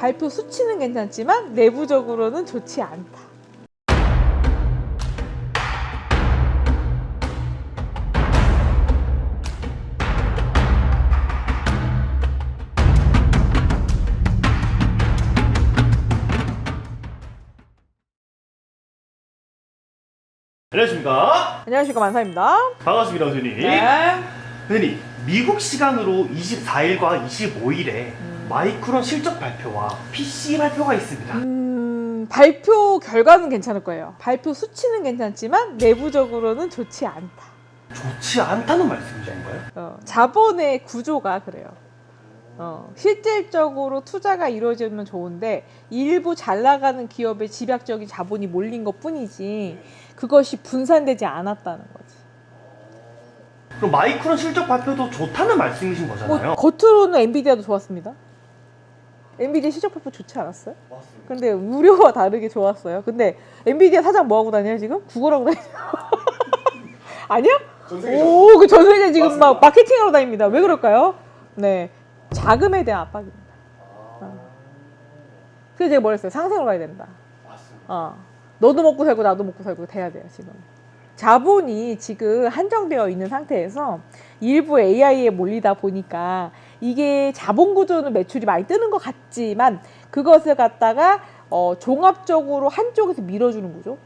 발표 수치는 괜찮지만 내부적으로는 좋지 않다. 안녕하십니까? 안녕하십니까, 만사입니다. 반갑습니다, 선생님. 네. 선생님, 미국 시간으로 24일과 25일에 마이크론 실적 발표와 PC 발표가 있습니다. 발표 결과는 괜찮을 거예요. 발표 수치는 괜찮지만 내부적으로는 좋지 않다. 좋지 않다는 말씀이신가요? 자본의 구조가 그래요. 실질적으로 투자가 이루어지면 좋은데 일부 잘 나가는 기업의 집약적인 자본이 몰린 것 뿐이지 그것이 분산되지 않았다는 거지. 그럼 마이크론 실적 발표도 좋다는 말씀이신 거잖아요. 겉으로는 엔비디아도 좋았습니다. 엔비디아 실적 발표 좋지 않았어요? 맞습니다. 근데 우려와 다르게 좋았어요. 근데 엔비디아 사장 뭐 하고 다녀요 지금? 구걸하고 다녀요? 아니야? 오, 그 전 세계 지금 맞습니다. 막 마케팅하러 다닙니다. 왜 그럴까요? 네, 자금에 대한 압박입니다. 그래서 제가 뭐랬어요? 상생으로 가야 된다. 맞습니다. 너도 먹고 살고 나도 먹고 살고 돼야 돼요 지금. 자본이 지금 한정되어 있는 상태에서 일부 AI에 몰리다 보니까 이게 자본 구조는 매출이 많이 뜨는 것 같지만 그것을 갖다가 종합적으로 한쪽에서 밀어주는 구조,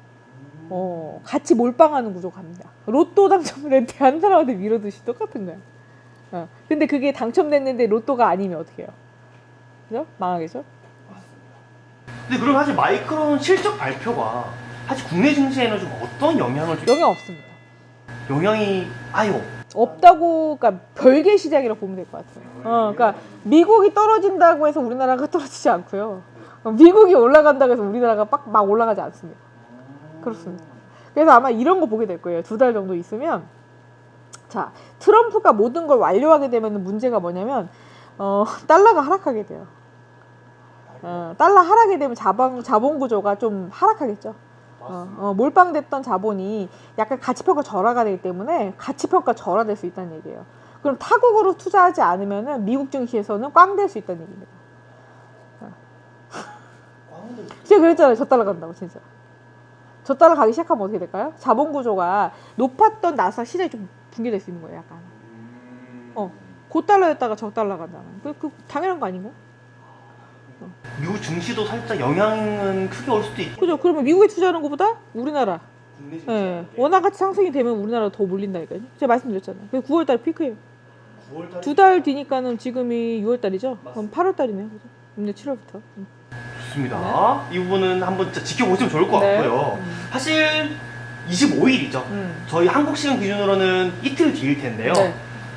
같이 몰빵하는 구조가 갑니다. 로또 당첨을 했는데 한 사람한테 밀어듯이 똑같은 거야. 근데 그게 당첨됐는데 로또가 아니면 어떻게 해요? 그죠? 망하겠죠? 근데 그럼 사실 마이크론 실적 발표가 사실 국내 증시에는 좀 어떤 영향을 영향 없습니다. 영향이 아예 없다고, 그러니까 별개 시장이라고 보면 될 것 같아요. 그러니까 미국이 떨어진다고 해서 우리나라가 떨어지지 않고요. 미국이 올라간다고 해서 우리나라가 막 올라가지 않습니다. 그렇습니다. 그래서 아마 이런 거 보게 될 거예요. 2달 정도 있으면, 자, 트럼프가 모든 걸 완료하게 되면 문제가 뭐냐면 달러가 하락하게 돼요. 달러 하락이 되면 자본 구조가 좀 하락하겠죠. 몰빵됐던 자본이 약간 가치평가 절하가 되기 때문에 가치평가 절하될 수 있다는 얘기예요. 그럼 타국으로 투자하지 않으면 미국 증시에서는 꽝 될 수 있다는 얘기입니다. 제가 그랬잖아요. 저 달러 간다고 진짜. 저 달러 가기 시작하면 어떻게 될까요? 자본 구조가 높았던 나스닥 시장이 좀 붕괴될 수 있는 거예요. 약간. 고달러였다가 저 달러 간다는. 그 당연한 거 아닌가요? 미국 증시도 살짝 영향은 크게 올 수도 있고. 그죠? 그러면 미국에 투자하는 것보다 우리나라, 국내 증시. 예, 원화 가치 상승이 되면 우리나라가 더 몰린다니까요. 제가 말씀드렸잖아요. 그게 9월달 피크예요. 9월달에 2달 뒤니까는 지금이 6월달이죠. 그럼 8월달이네요. 그죠? 이제 7월부터. 좋습니다. 이 부분은 한번 진짜 지켜보시면 좋을 것 네. 같고요. 사실 25일이죠. 저희 한국 시간 기준으로는 이틀 뒤일 텐데요. 네.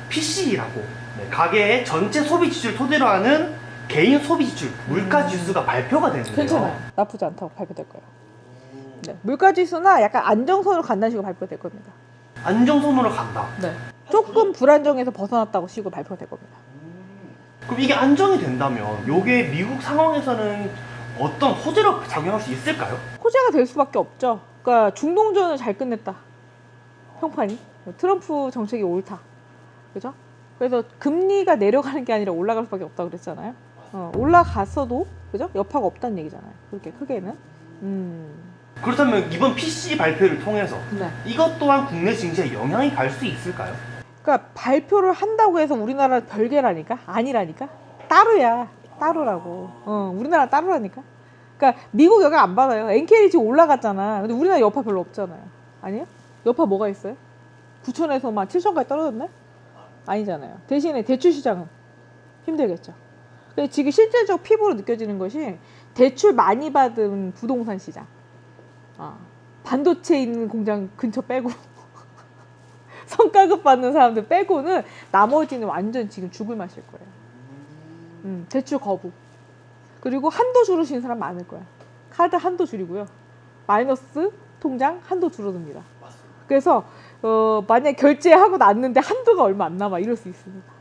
PC라고 가계의 전체 소비 지출 토대로 하는 개인 소비 지출 물가 지수가 발표가 되는데요. 괜찮아요. 나쁘지 않다고 발표될 거예요. 네. 물가 지수나 약간 안정선으로 간다는 식으로 발표될 겁니다. 안정선으로 간다. 네. 조금 불안정에서 벗어났다고 식으로 발표가 될 겁니다. 그럼 이게 안정이 된다면 이게 미국 상황에서는 어떤 호재로 작용할 수 있을까요? 호재가 될 수밖에 없죠. 그러니까 중동전을 잘 끝냈다. 평판이. 트럼프 정책이 옳다. 그죠? 그래서 금리가 내려가는 게 아니라 올라갈 수밖에 없다고 그랬잖아요. 올라갔어도 그죠? 여파가 없다는 얘기잖아요. 그렇게 크게는. 그렇다면 이번 PC 발표를 통해서 네. 이것 또한 국내 증시에 영향이 갈 수 있을까요? 그러니까 발표를 한다고 해서 우리나라 별개라니까? 아니라니까? 따로야. 따로라고. 우리나라 따로라니까? 그러니까 미국 여기 안 받아요. NKD 지금 올라갔잖아. 근데 우리나라 여파 별로 없잖아요. 아니에요? 여파 뭐가 있어요? 9천에서 막 7천까지 떨어졌네? 아니잖아요. 대신에 대출 시장은 힘들겠죠. 그래서 지금 실질적 피부로 느껴지는 것이 대출 많이 받은 부동산 시장. 반도체 있는 공장 근처 빼고 성과급 받는 사람들 빼고는 나머지는 완전 지금 죽을 맛일 거예요. 대출 거부. 그리고 한도 줄으시는 사람 많을 거야. 카드 한도 줄이고요. 마이너스 통장 한도 줄어듭니다. 그래서 만약에 결제하고 났는데 한도가 얼마 안 남아 이럴 수 있습니다.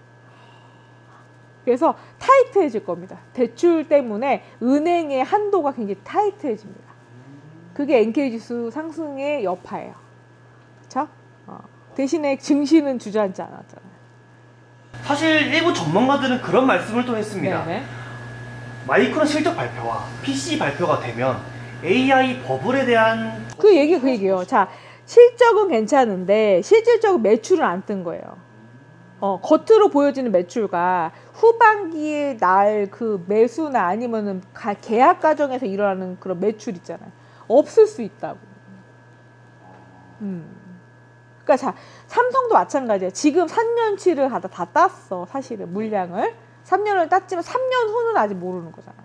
그래서 타이트해질 겁니다. 대출 때문에 은행의 한도가 굉장히 타이트해집니다. 그게 NK 지수 상승의 여파예요. 그렇죠? 대신에 증시는 주저앉지 않았잖아요. 사실 일부 전문가들은 그런 말씀을 또 했습니다. 네네. 마이크론 실적 발표와 PC 발표가 되면 AI 버블에 대한 그 얘기예요. 자, 실적은 괜찮은데 실질적으로 매출은 안 뜬 거예요. 겉으로 보여지는 매출과 후반기에 날 그 매수나 아니면은 계약 과정에서 일어나는 그런 매출 있잖아요. 없을 수 있다고. 그러니까 자, 삼성도 마찬가지야. 지금 3년치를 다 땄어. 사실은 물량을 3년을 땄지만 3년 후는 아직 모르는 거잖아.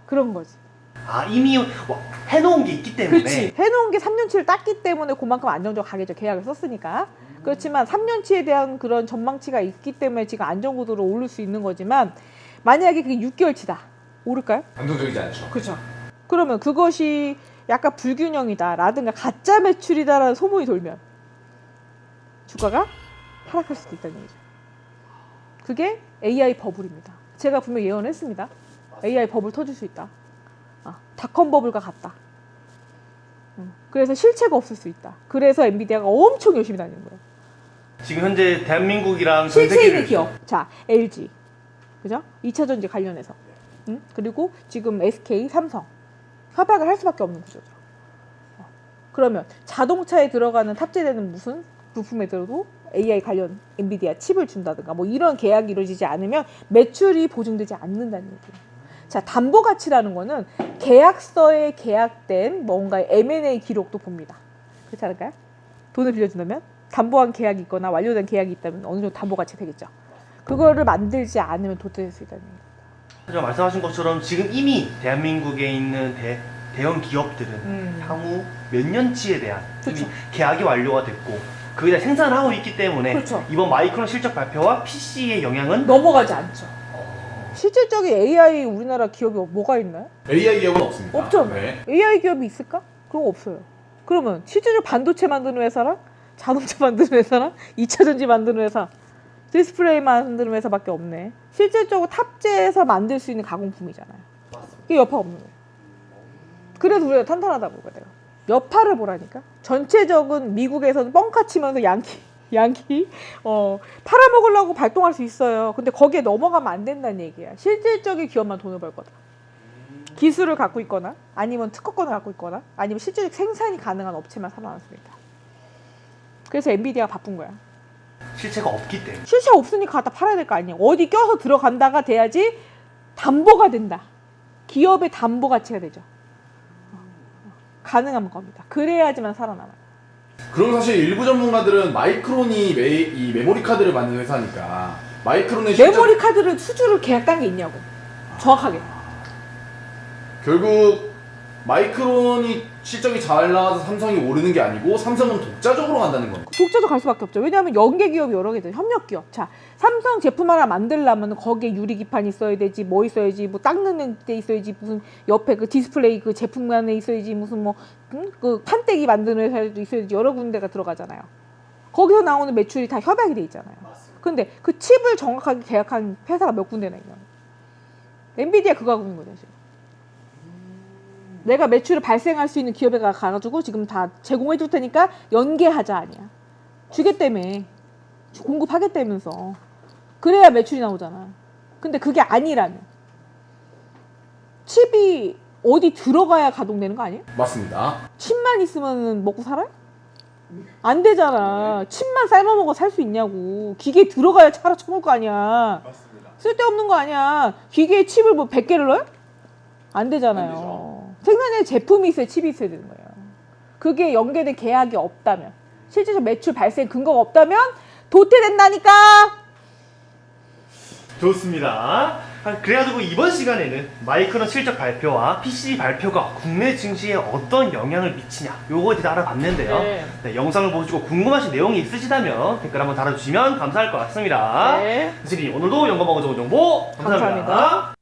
그런 거지. 이미 해놓은 게 있기 때문에 그렇지. 해놓은 게 3년치를 땄기 때문에 그만큼 안정적으로 가겠죠. 계약을 썼으니까. 그렇지만 3년치에 대한 그런 전망치가 있기 때문에 지금 안정구도로 오를 수 있는 거지만 만약에 그게 6개월치다. 오를까요? 안정적이지 않죠. 그렇죠. 그러면 그것이 약간 불균형이다라든가 가짜 매출이다라는 소문이 돌면 주가가 하락할 수도 있다는 얘기죠. 그게 AI 버블입니다. 제가 분명 예언했습니다. AI 버블 터질 수 있다. 닷컴 버블과 같다. 그래서 실체가 없을 수 있다. 그래서 엔비디아가 엄청 열심히 다니는 거예요. 지금 현재 대한민국이랑 전 실체 있는 세계를 기업. 자, LG. 그죠? 2차 전지 관련해서. 그리고 지금 SK, 삼성. 협약을 할 수밖에 없는 구조죠. 그러면 자동차에 들어가는 탑재되는 무슨 부품에도 AI 관련 엔비디아 칩을 준다든가 뭐 이런 계약이 이루어지지 않으면 매출이 보증되지 않는다는 얘기예요. 자, 담보 가치라는 거는 계약서에 계약된 뭔가의 M&A 기록도 봅니다. 그렇지 않을까요? 돈을 빌려준다면 담보한 계약이 있거나 완료된 계약이 있다면 어느 정도 담보 가치가 되겠죠. 그거를 만들지 않으면 도태될 수 있다는 얘기입니다. 하지만 말씀하신 것처럼 지금 이미 대한민국에 있는 대형 기업들은 향후 몇 년치에 대한 그렇죠. 이미 계약이 완료가 됐고 그에 대한 생산을 하고 있기 때문에 그렇죠. 이번 마이크론 실적 발표와 PC의 영향은 넘어가지 않죠. 실질적인 AI 우리나라 기업이 뭐가 있나요? AI 기업은 없습니다. 없죠. 네. AI 기업이 있을까? 그런 거 없어요. 그러면 실질적으로 반도체 만드는 회사랑 자동차 만드는 회사랑 2차 전지 만드는 회사, 디스플레이 만드는 회사밖에 없네. 실질적으로 탑재해서 만들 수 있는 가공품이잖아요. 그게 여파가 없는 거예요. 그래서 우리가 탄탄하다고 그래요. 여파를 보라니까. 전체적인 미국에서는 뻥카 치면서 양키 팔아먹으려고 발동할 수 있어요. 근데 거기에 넘어가면 안 된다는 얘기야. 실질적인 기업만 돈을 벌 거다. 기술을 갖고 있거나 아니면 특허권을 갖고 있거나 아니면 실질적 생산이 가능한 업체만 살아남습니다. 그래서 엔비디아가 바쁜 거야. 실체가 없기 때문에 실체 없으니까 갖다 팔아야 될 거 아니야. 어디 껴서 들어간다가 돼야지 담보가 된다. 기업의 담보 가치가 되죠. 가능한 겁니다. 그래야지만 살아남아요. 그럼 사실 일부 전문가들은 마이크론이 이 메모리 카드를 만드는 회사니까 마이크론의 메모리 카드를 수주를 계약한 게 있냐고. 정확하게. 결국 마이크론이 실적이 잘 나와서 삼성이 오르는 게 아니고 삼성은 독자적으로 간다는 겁니다. 독자도 갈 수밖에 없죠. 왜냐하면 연계 기업이 여러 개 되죠. 협력 기업. 자, 삼성 제품 하나 만들려면 거기에 유리기판 있어야 되지, 뭐 있어야지, 뭐 닦는 데 있어야지, 무슨 옆에 그 디스플레이 그 제품 안에 있어야지, 무슨 뭐 그 판때기 만드는 회사도 있어야지, 여러 군데가 들어가잖아요. 거기서 나오는 매출이 다 협약이 돼 있잖아요. 근데 그 칩을 정확하게 계약한 회사가 몇 군데나 있냐고. 엔비디아 그거 하고 있는 거죠 지금. 내가 매출을 발생할 수 있는 기업에 가가지고 지금 다 제공해 줄 테니까 연계하자 아니야. 주겠다며. 공급하겠다면서. 그래야 매출이 나오잖아. 근데 그게 아니라면. 칩이 어디 들어가야 가동되는 거 아니에요? 맞습니다. 칩만 있으면 먹고 살아요? 안 되잖아. 칩만 삶아먹어 살 수 있냐고. 기계에 들어가야 차라 쳐먹을 거 아니야. 맞습니다. 쓸데없는 거 아니야. 기계에 칩을 뭐 100개를 넣어요? 안 되잖아요. 생산에 제품이 있어야 칩이 있어야 되는 거예요. 그게 연계된 계약이 없다면, 실제적 매출 발생 근거가 없다면 도태된다니까. 좋습니다. 그래가지고 이번 시간에는 마이크론 실적 발표와 PC 발표가 국내 증시에 어떤 영향을 미치냐 요거에 대해 알아봤는데요. 네. 네, 영상을 보시고 궁금하신 내용이 있으시다면 댓글 한번 달아주시면 감사할 것 같습니다. 네. 선생님 오늘도 연구방어 좋은 정보 감사합니다. 감사합니다.